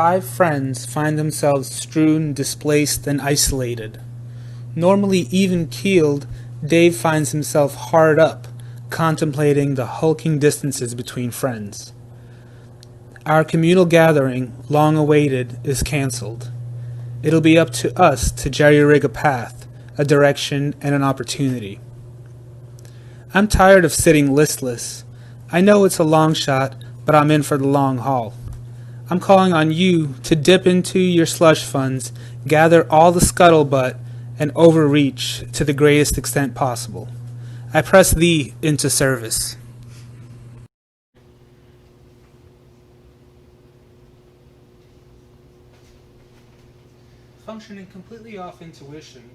5 friends find themselves strewn, displaced, and isolated. Normally even-keeled, Dave finds himself hard up, contemplating the hulking distances between friends. Our communal gathering, long awaited, is cancelled. It'll be up to us to jerry-rig a path, a direction, and an opportunity. I'm tired of sitting listless. I know it's a long shot, but I'm in for the long haul. I'm calling on you to dip into your slush funds, gather all the scuttlebutt, and overreach to the greatest extent possible. I press thee into service. Functioning completely off intuition,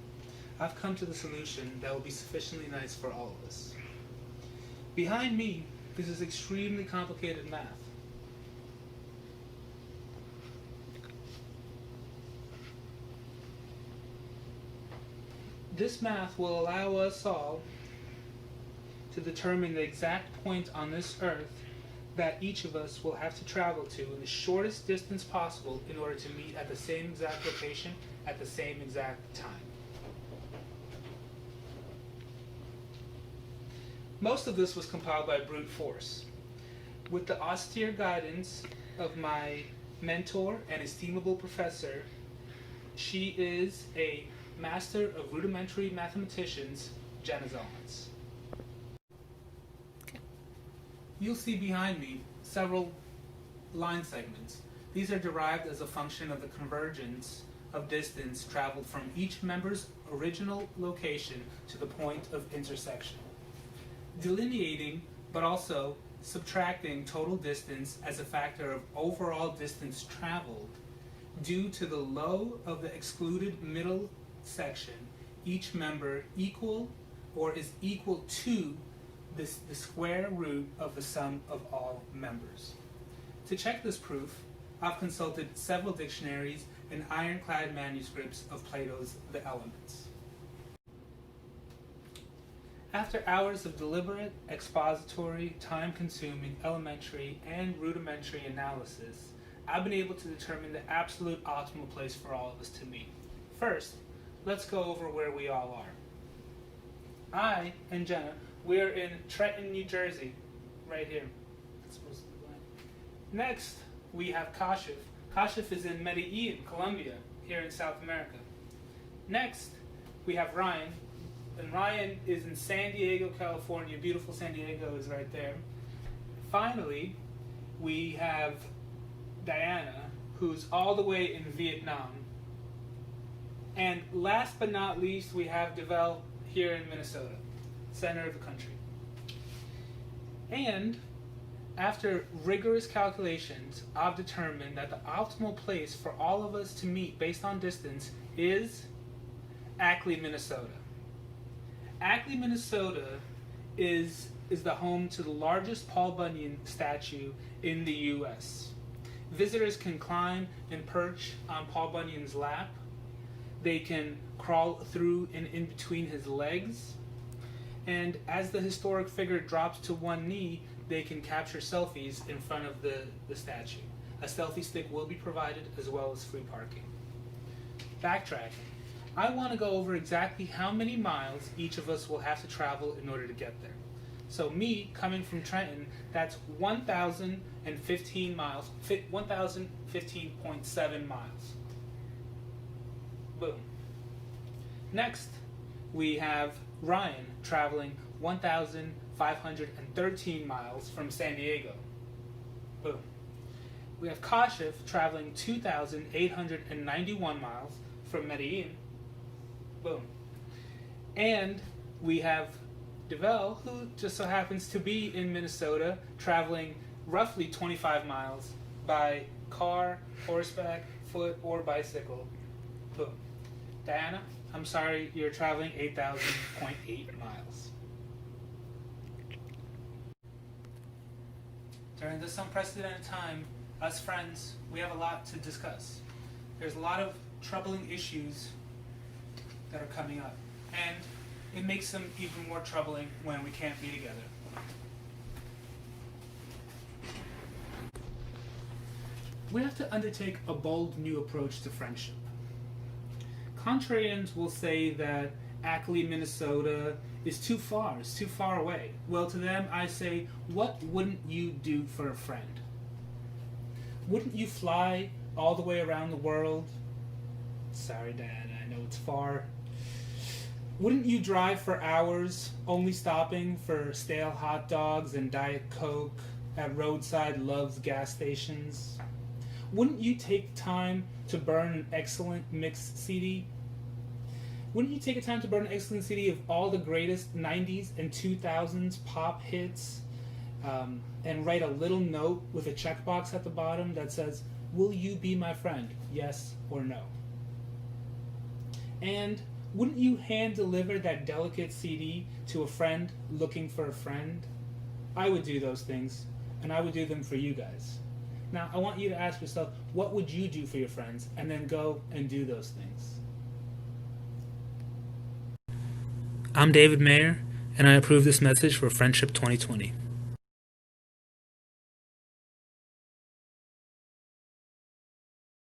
I've come to the solution that will be sufficiently nice for all of us. Behind me is this extremely complicated math. This math will allow us all to determine the exact point on this earth that each of us will have to travel to in the shortest distance possible in order to meet at the same exact location at the same exact time. Most of this was compiled by brute force. With the austere guidance of my mentor and estimable professor, she is a master of rudimentary mathematicians, Jenna Zalmans. You'll see behind me several line segments. These are derived as a function of the convergence of distance traveled from each member's original location to the point of intersection. Delineating, but also subtracting total distance as a factor of overall distance traveled. Due to the low of the excluded middle section, each member equal or is equal to the square root of the sum of all members. To check this proof, I've consulted several dictionaries and ironclad manuscripts of Plato's The Elements. After hours of deliberate, expository, time-consuming, elementary, and rudimentary analysis, I've been able to determine the absolute optimal place for all of us to meet. First, let's go over where we all are. I and Jenna, we're in Trenton, New Jersey, right here. Next, we have Kashif. Kashif is in Medellin, Colombia, here in South America. Next, we have Ryan, and Ryan is in San Diego, California. Beautiful San Diego is right there. Finally, we have Diana, who's all the way in Vietnam. And last but not least, we have Devel here in Minnesota, center of the country. And after rigorous calculations, I've determined that the optimal place for all of us to meet based on distance is Ackley, Minnesota. Ackley, Minnesota is the home to the largest Paul Bunyan statue in the U.S. Visitors can climb and perch on Paul Bunyan's lap. They can crawl through and in between his legs. And as the historic figure drops to one knee, they can capture selfies in front of the statue. A selfie stick will be provided as well as free parking. Backtracking. I want to go over exactly how many miles each of us will have to travel in order to get there. So me, coming from Trenton, that's 1,015 miles, 1,015.7 miles. Boom. Next, we have Ryan traveling 1,513 miles from San Diego. Boom. We have Kashif traveling 2,891 miles from Medellin. Boom. And we have Devel, who just so happens to be in Minnesota, traveling roughly 25 miles by car, horseback, foot, or bicycle. Boom. Diana, I'm sorry, you're traveling 8,000.8 miles. During this unprecedented time, us friends, we have a lot to discuss. There's a lot of troubling issues that are coming up, and it makes them even more troubling when we can't be together. we have to undertake a bold new approach to friendship. Contrarians will say that Ackley, Minnesota is too far, it's too far away. Well, to them, I say, what wouldn't you do for a friend? Wouldn't you fly all the way around the world? Sorry, Dad, I know it's far. Wouldn't you drive for hours, only stopping for stale hot dogs and Diet Coke at roadside Love's gas stations? Wouldn't you take time to burn an excellent mixed CD? Wouldn't you take a time to burn an excellent CD of all the greatest 90s and 2000s pop hits and write a little note with a checkbox at the bottom that says, will you be my friend, yes or no? And wouldn't you hand deliver that delicate CD to a friend looking for a friend? I would do those things, and I would do them for you guys. Now, I want you to ask yourself, what would you do for your friends? And then go and do those things. I'm David Mayer, and I approve this message for Friendship 2020.